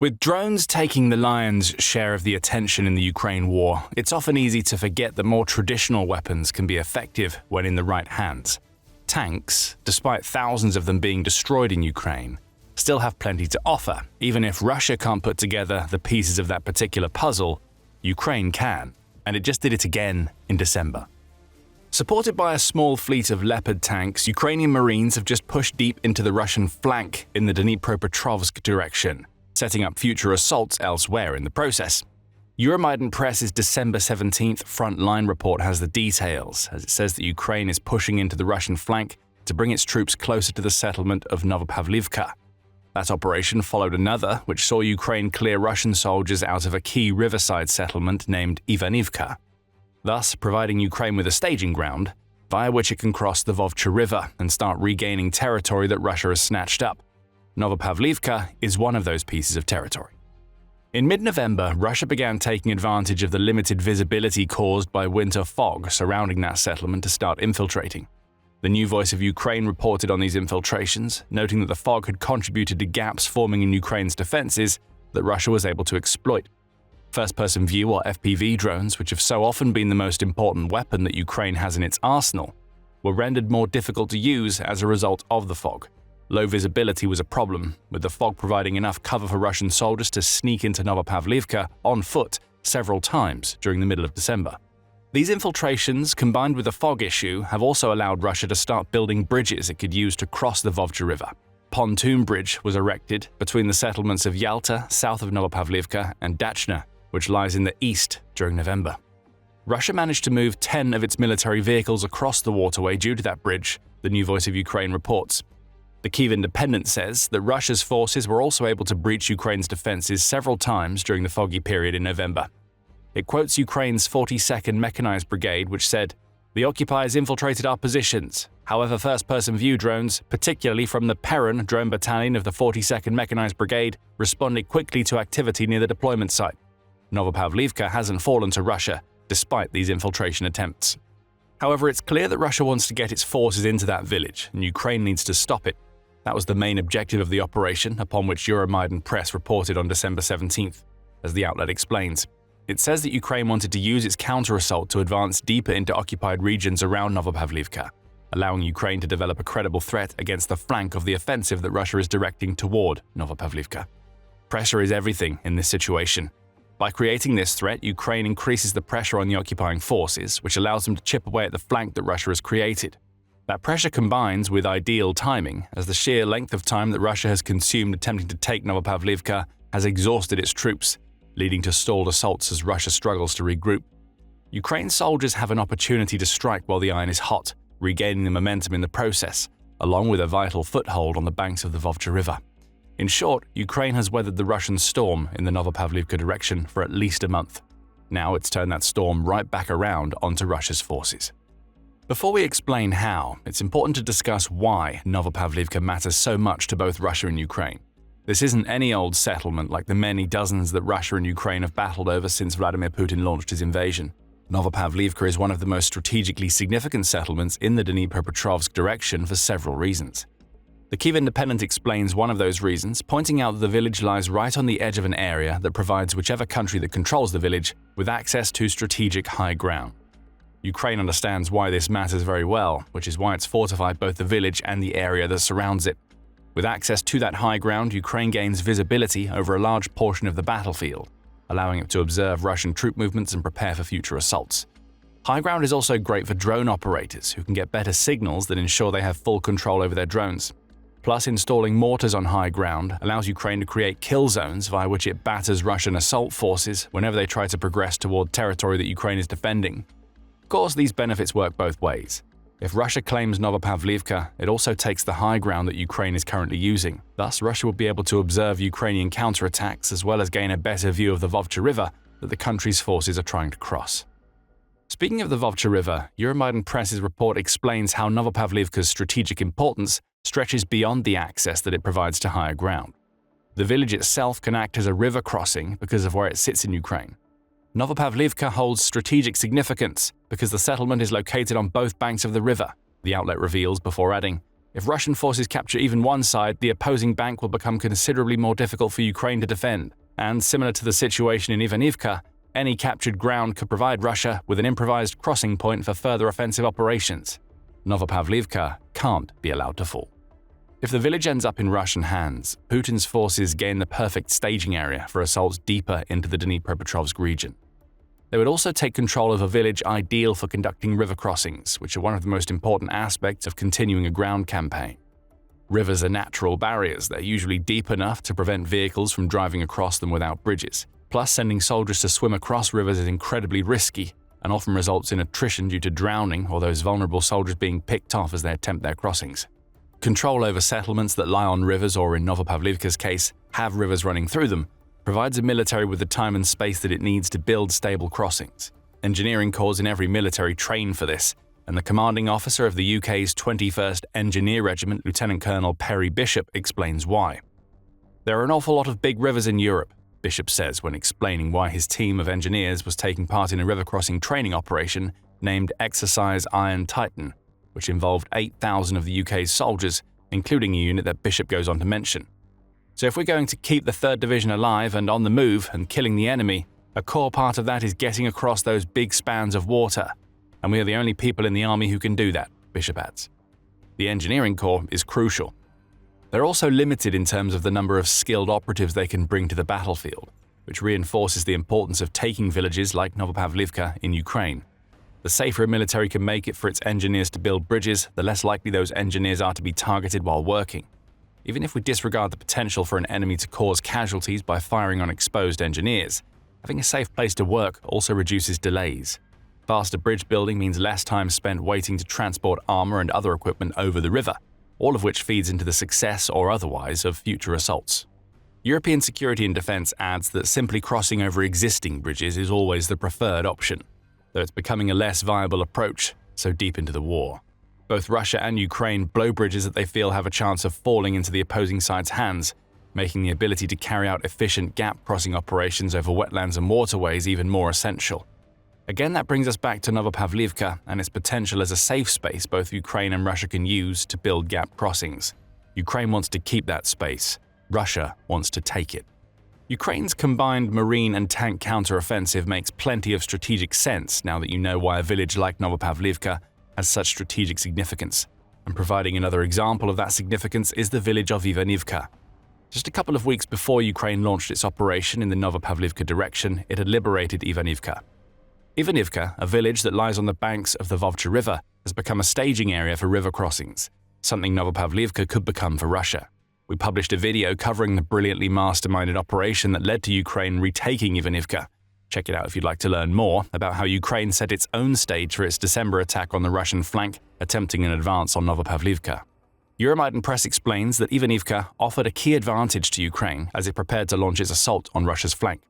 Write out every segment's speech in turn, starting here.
With drones taking the lion's share of the attention in the Ukraine war, it's often easy to forget that more traditional weapons can be effective when in the right hands. Tanks, despite thousands of them being destroyed in Ukraine, still have plenty to offer. Even if Russia can't put together the pieces of that particular puzzle, Ukraine can, and it just did it again in December. Supported by a small fleet of Leopard tanks, Ukrainian Marines have just pushed deep into the Russian flank in the Dnipropetrovsk direction, setting up future assaults elsewhere in the process. Euromaidan Press's December 17th FRONTLINE report has the details, as it says that Ukraine is pushing into the Russian flank to bring its troops closer to the settlement of Novopavlivka. That operation followed another, which saw Ukraine clear Russian soldiers out of a key riverside settlement named Ivanivka, thus providing Ukraine with a staging ground via which it can cross the Vovcha River and start regaining territory that Russia has snatched up. Novopavlivka is one of those pieces of territory. In mid-November, Russia began taking advantage of the limited visibility caused by winter fog surrounding that settlement to start infiltrating. The New Voice of Ukraine reported on these infiltrations, noting that the fog had contributed to gaps forming in Ukraine's defenses that Russia was able to exploit. First-person view or FPV drones, which have so often been the most important weapon that Ukraine has in its arsenal, were rendered more difficult to use as a result of the fog. Low visibility was a problem, with the fog providing enough cover for Russian soldiers to sneak into Novopavlivka on foot several times during the middle of December. These infiltrations, combined with the fog issue, have also allowed Russia to start building bridges it could use to cross the Vovcha River. Pontoon bridge was erected between the settlements of Yalta, south of Novopavlivka, and Dachna, which lies in the east, during November. Russia managed to move 10 of its military vehicles across the waterway due to that bridge, the New Voice of Ukraine reports. The Kyiv Independent says that Russia's forces were also able to breach Ukraine's defenses several times during the foggy period in November. It quotes Ukraine's 42nd Mechanized Brigade, which said, "The occupiers infiltrated our positions. However, first-person view drones, particularly from the Perun drone battalion of the 42nd Mechanized Brigade, responded quickly to activity near the deployment site. Novopavlivka hasn't fallen to Russia, despite these infiltration attempts." However, it's clear that Russia wants to get its forces into that village, and Ukraine needs to stop it. That was the main objective of the operation, upon which Euromaidan Press reported on December 17th, as the outlet explains. It says that Ukraine wanted to use its counter-assault to advance deeper into occupied regions around Novopavlivka, allowing Ukraine to develop a credible threat against the flank of the offensive that Russia is directing toward Novopavlivka. Pressure is everything in this situation. By creating this threat, Ukraine increases the pressure on the occupying forces, which allows them to chip away at the flank that Russia has created. That pressure combines with ideal timing, as the sheer length of time that Russia has consumed attempting to take Novopavlivka has exhausted its troops, leading to stalled assaults as Russia struggles to regroup. Ukraine's soldiers have an opportunity to strike while the iron is hot, regaining the momentum in the process, along with a vital foothold on the banks of the Vovcha River. In short, Ukraine has weathered the Russian storm in the Novopavlivka direction for at least a month. Now it's turned that storm right back around onto Russia's forces. Before we explain how, it's important to discuss why Novopavlivka matters so much to both Russia and Ukraine. This isn't any old settlement like the many dozens that Russia and Ukraine have battled over since Vladimir Putin launched his invasion. Novopavlivka is one of the most strategically significant settlements in the Dnipropetrovsk direction for several reasons. The Kyiv Independent explains one of those reasons, pointing out that the village lies right on the edge of an area that provides whichever country that controls the village with access to strategic high ground. Ukraine understands why this matters very well, which is why it's fortified both the village and the area that surrounds it. With access to that high ground, Ukraine gains visibility over a large portion of the battlefield, allowing it to observe Russian troop movements and prepare for future assaults. High ground is also great for drone operators, who can get better signals that ensure they have full control over their drones. Plus, installing mortars on high ground allows Ukraine to create kill zones via which it batters Russian assault forces whenever they try to progress toward territory that Ukraine is defending. Of course, these benefits work both ways. If Russia claims Novopavlivka, it also takes the high ground that Ukraine is currently using. Thus, Russia will be able to observe Ukrainian counterattacks as well as gain a better view of the Vovcha River that the country's forces are trying to cross. Speaking of the Vovcha River, Euromaidan Press's report explains how Novopavlivka's strategic importance stretches beyond the access that it provides to higher ground. The village itself can act as a river crossing because of where it sits in Ukraine. Novopavlivka holds strategic significance because the settlement is located on both banks of the river, the outlet reveals before adding, If Russian forces capture even one side, the opposing bank will become considerably more difficult for Ukraine to defend, and similar to the situation in Ivanivka, any captured ground could provide Russia with an improvised crossing point for further offensive operations. Novopavlivka can't be allowed to fall. If the village ends up in Russian hands, Putin's forces gain the perfect staging area for assaults deeper into the Dnipropetrovsk region. They would also take control of a village ideal for conducting river crossings, which are one of the most important aspects of continuing a ground campaign. Rivers are natural barriers. They're usually deep enough to prevent vehicles from driving across them without bridges. Plus, sending soldiers to swim across rivers is incredibly risky and often results in attrition due to drowning or those vulnerable soldiers being picked off as they attempt their crossings. Control over settlements that lie on rivers, or in Novopavlivka's case, have rivers running through them, provides a military with the time and space that it needs to build stable crossings. Engineering corps in every military train for this, and the commanding officer of the UK's 21st Engineer Regiment, Lieutenant Colonel Perry Bishop, explains why. There are an awful lot of big rivers in Europe, Bishop says when explaining why his team of engineers was taking part in a river crossing training operation named Exercise Iron Titan, which involved 8,000 of the UK's soldiers, including a unit that Bishop goes on to mention. So if we're going to keep the 3rd Division alive and on the move and killing the enemy, a core part of that is getting across those big spans of water. And we are the only people in the army who can do that, Bishop adds. The engineering corps is crucial. They're also limited in terms of the number of skilled operatives they can bring to the battlefield, which reinforces the importance of taking villages like Novopavlivka in Ukraine. The safer a military can make it for its engineers to build bridges, the less likely those engineers are to be targeted while working. Even if we disregard the potential for an enemy to cause casualties by firing on exposed engineers, having a safe place to work also reduces delays. Faster bridge building means less time spent waiting to transport armor and other equipment over the river, all of which feeds into the success or otherwise of future assaults. European Security and Defense adds that simply crossing over existing bridges is always the preferred option, though it's becoming a less viable approach so deep into the war. Both Russia and Ukraine blow bridges that they feel have a chance of falling into the opposing side's hands, making the ability to carry out efficient gap-crossing operations over wetlands and waterways even more essential. Again, that brings us back to Novopavlivka and its potential as a safe space both Ukraine and Russia can use to build gap crossings. Ukraine wants to keep that space. Russia wants to take it. Ukraine's combined marine and tank counter-offensive makes plenty of strategic sense now that you know why a village like Novopavlivka has such strategic significance. And providing another example of that significance is the village of Ivanivka. Just a couple of weeks before Ukraine launched its operation in the Novopavlivka direction, it had liberated Ivanivka. Ivanivka, a village that lies on the banks of the Vovcha River, has become a staging area for river crossings, something Novopavlivka could become for Russia. We published a video covering the brilliantly masterminded operation that led to Ukraine retaking Ivanivka. Check it out if you'd like to learn more about how Ukraine set its own stage for its December attack on the Russian flank, attempting an advance on Novopavlivka. Euromaidan Press explains that Ivanivka offered a key advantage to Ukraine as it prepared to launch its assault on Russia's flank.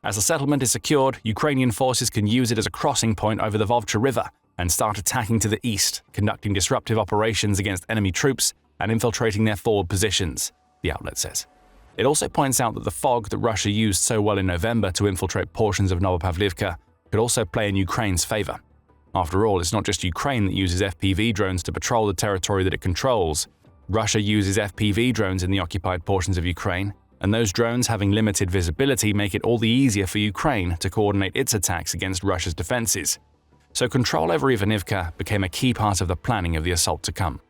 As the settlement is secured, Ukrainian forces can use it as a crossing point over the Vovcha River and start attacking to the east, conducting disruptive operations against enemy troops and infiltrating their forward positions, the outlet says. It also points out that the fog that Russia used so well in November to infiltrate portions of Novopavlivka could also play in Ukraine's favor. After all, it's not just Ukraine that uses FPV drones to patrol the territory that it controls. Russia uses FPV drones in the occupied portions of Ukraine, and those drones having limited visibility make it all the easier for Ukraine to coordinate its attacks against Russia's defenses. So control over Ivanivka became a key part of the planning of the assault to come.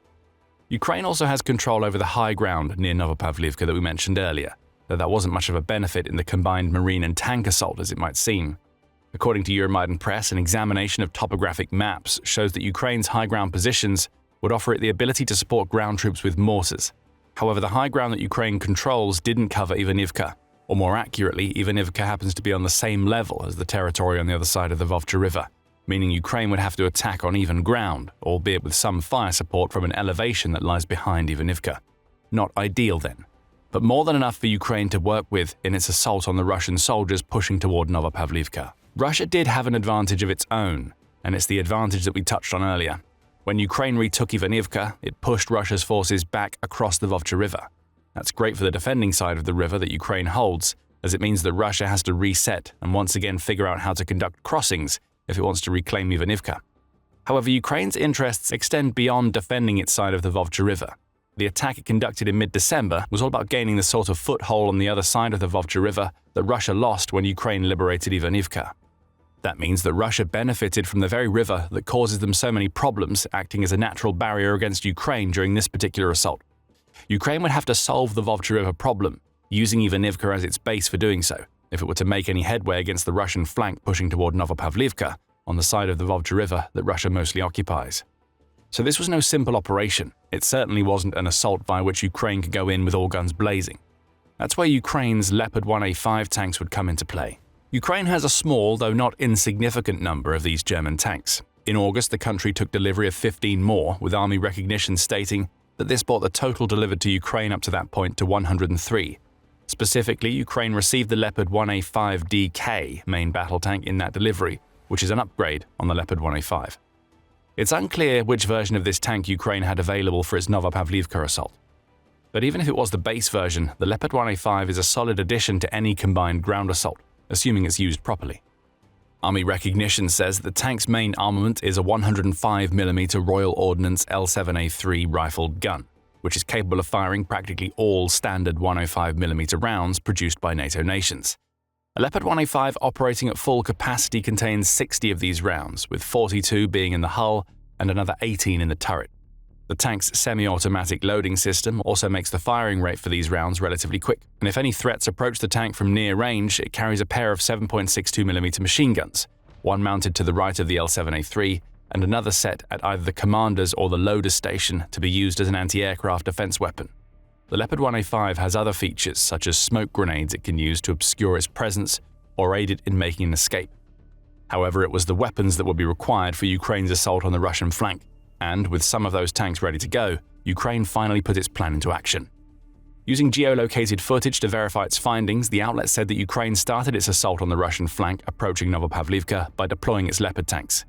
Ukraine also has control over the high ground near Novopavlivka that we mentioned earlier, though that wasn't much of a benefit in the combined marine and tank assault as it might seem. According to Euromaidan Press, an examination of topographic maps shows that Ukraine's high ground positions would offer it the ability to support ground troops with mortars. However, the high ground that Ukraine controls didn't cover Ivanivka, or more accurately, Ivanivka happens to be on the same level as the territory on the other side of the Vovcha River, meaning Ukraine would have to attack on even ground, albeit with some fire support from an elevation that lies behind Ivanivka. Not ideal then, but more than enough for Ukraine to work with in its assault on the Russian soldiers pushing toward Novopavlivka. Russia did have an advantage of its own, and it's the advantage that we touched on earlier. When Ukraine retook Ivanivka, it pushed Russia's forces back across the Vovcha River. That's great for the defending side of the river that Ukraine holds, as it means that Russia has to reset and once again figure out how to conduct crossings if it wants to reclaim Ivanivka. However, Ukraine's interests extend beyond defending its side of the Vovcha River. The attack it conducted in mid-December was all about gaining the sort of foothold on the other side of the Vovcha River that Russia lost when Ukraine liberated Ivanivka. That means that Russia benefited from the very river that causes them so many problems, acting as a natural barrier against Ukraine during this particular assault. Ukraine would have to solve the Vovcha River problem, using Ivanivka as its base for doing so, if it were to make any headway against the Russian flank pushing toward Novopavlivka, on the side of the Vovcha River that Russia mostly occupies. So this was no simple operation. It certainly wasn't an assault via which Ukraine could go in with all guns blazing. That's where Ukraine's Leopard 1A5 tanks would come into play. Ukraine has a small, though not insignificant number of these German tanks. In August, the country took delivery of 15 more, with Army recognition stating that this brought the total delivered to Ukraine up to that point to 103. Specifically, Ukraine received the Leopard 1A5DK main battle tank in that delivery, which is an upgrade on the Leopard 1A5. It's unclear which version of this tank Ukraine had available for its Novopavlivka assault. But even if it was the base version, the Leopard 1A5 is a solid addition to any combined ground assault, assuming it's used properly. Army recognition says that the tank's main armament is a 105mm Royal Ordnance L7A3 rifled gun, which is capable of firing practically all standard 105mm rounds produced by NATO nations. A Leopard 1A5 operating at full capacity contains 60 of these rounds, with 42 being in the hull and another 18 in the turret. The tank's semi-automatic loading system also makes the firing rate for these rounds relatively quick, and if any threats approach the tank from near range, it carries a pair of 7.62mm machine guns, one mounted to the right of the L7A3 and another set at either the commander's or the loader's station to be used as an anti-aircraft defense weapon. The Leopard 1A5 has other features, such as smoke grenades it can use to obscure its presence or aid it in making an escape. However, it was the weapons that would be required for Ukraine's assault on the Russian flank, and with some of those tanks ready to go, Ukraine finally put its plan into action. Using geolocated footage to verify its findings, the outlet said that Ukraine started its assault on the Russian flank approaching Novopavlivka by deploying its Leopard tanks.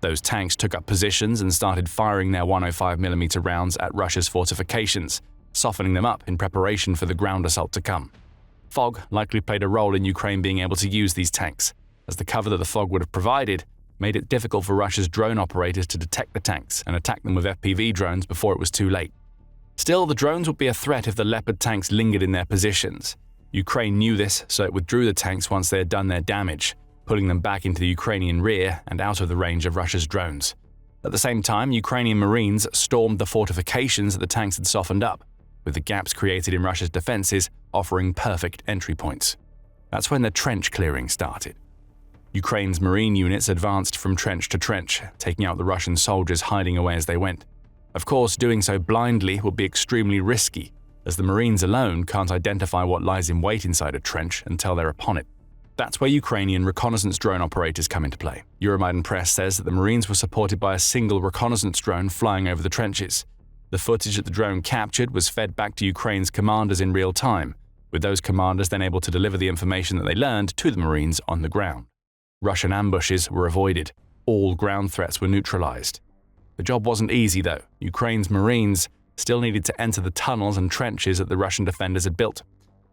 Those tanks took up positions and started firing their 105mm rounds at Russia's fortifications, softening them up in preparation for the ground assault to come. Fog likely played a role in Ukraine being able to use these tanks, as the cover that the fog would have provided made it difficult for Russia's drone operators to detect the tanks and attack them with FPV drones before it was too late. Still, the drones would be a threat if the Leopard tanks lingered in their positions. Ukraine knew this, so it withdrew the tanks once they had done their damage, pulling them back into the Ukrainian rear and out of the range of Russia's drones. At the same time, Ukrainian Marines stormed the fortifications that the tanks had softened up, with the gaps created in Russia's defenses offering perfect entry points. That's when the trench clearing started. Ukraine's Marine units advanced from trench to trench, taking out the Russian soldiers hiding away as they went. Of course, doing so blindly would be extremely risky, as the Marines alone can't identify what lies in wait inside a trench until they're upon it. That's where Ukrainian reconnaissance drone operators come into play. Euromaidan Press says that the Marines were supported by a single reconnaissance drone flying over the trenches. The footage that the drone captured was fed back to Ukraine's commanders in real time, with those commanders then able to deliver the information that they learned to the Marines on the ground. Russian ambushes were avoided. All ground threats were neutralized. The job wasn't easy, though. Ukraine's Marines still needed to enter the tunnels and trenches that the Russian defenders had built.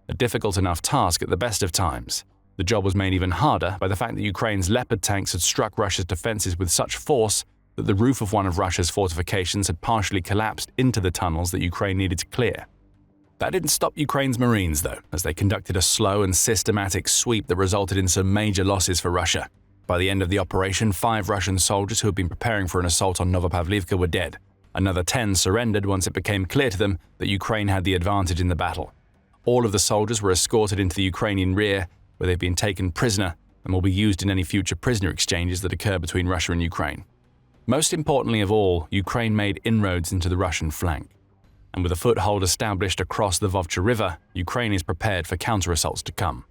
A difficult enough task at the best of times. The job was made even harder by the fact that Ukraine's Leopard tanks had struck Russia's defenses with such force that the roof of one of Russia's fortifications had partially collapsed into the tunnels that Ukraine needed to clear. That didn't stop Ukraine's Marines, though, as they conducted a slow and systematic sweep that resulted in some major losses for Russia. By the end of the operation, 5 Russian soldiers who had been preparing for an assault on Novopavlivka were dead. Another 10 surrendered once it became clear to them that Ukraine had the advantage in the battle. All of the soldiers were escorted into the Ukrainian rear, where they've been taken prisoner and will be used in any future prisoner exchanges that occur between Russia and Ukraine. Most importantly of all, Ukraine made inroads into the Russian flank. And with a foothold established across the Vovcha River, Ukraine is prepared for counter-assaults to come.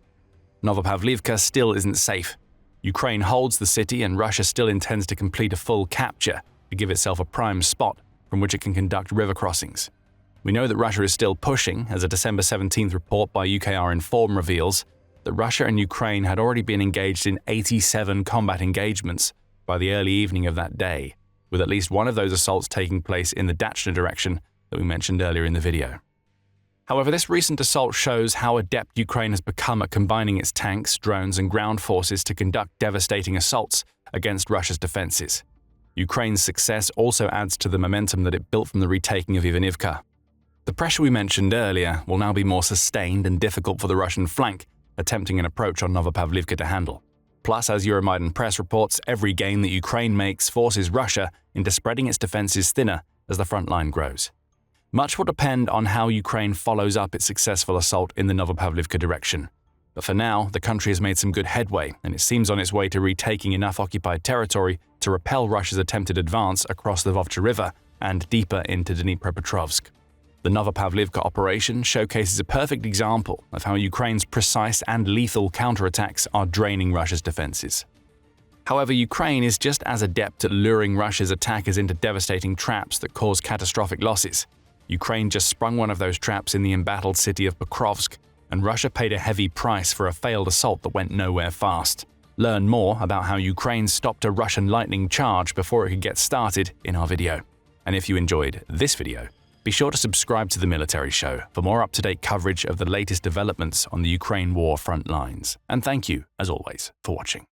Novopavlivka still isn't safe. Ukraine holds the city and Russia still intends to complete a full capture to give itself a prime spot from which it can conduct river crossings. We know that Russia is still pushing, as a December 17th report by UKR Inform reveals that Russia and Ukraine had already been engaged in 87 combat engagements by the early evening of that day, with at least one of those assaults taking place in the Dachna direction that we mentioned earlier in the video. However, this recent assault shows how adept Ukraine has become at combining its tanks, drones, and ground forces to conduct devastating assaults against Russia's defenses. Ukraine's success also adds to the momentum that it built from the retaking of Ivanivka. The pressure we mentioned earlier will now be more sustained and difficult for the Russian flank, attempting an approach on Novopavlivka to handle. Plus, as Euromaidan Press reports, every gain that Ukraine makes forces Russia into spreading its defenses thinner as the front line grows. Much will depend on how Ukraine follows up its successful assault in the Novopavlivka direction. But for now, the country has made some good headway, and it seems on its way to retaking enough occupied territory to repel Russia's attempted advance across the Vovcha River and deeper into Dnipropetrovsk. The Novopavlivka operation showcases a perfect example of how Ukraine's precise and lethal counterattacks are draining Russia's defenses. However, Ukraine is just as adept at luring Russia's attackers into devastating traps that cause catastrophic losses. Ukraine just sprung one of those traps in the embattled city of Pokrovsk, and Russia paid a heavy price for a failed assault that went nowhere fast. Learn more about how Ukraine stopped a Russian lightning charge before it could get started in our video. And if you enjoyed this video, be sure to subscribe to The Military Show for more up-to-date coverage of the latest developments on the Ukraine war front lines. And thank you, as always, for watching.